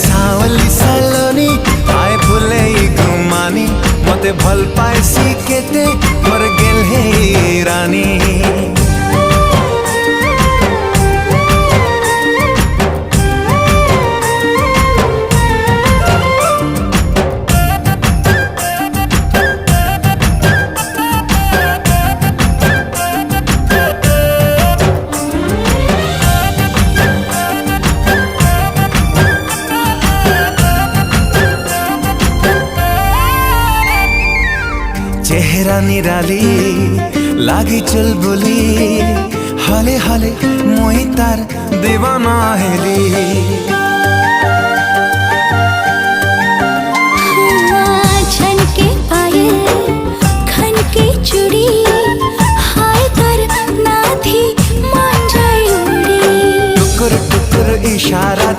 सावली सलोनी आए फुले घुमानी मते भल पाइसी केते मोर गेल हे रानी। चेहरा निराली लागी चुलबुली हले हले मोहि तार दीवाना हेली। छन के पायल खन के चूड़ी हाय कर ना थी मान जाए उड़ी। टुकुर टुकुर इशारा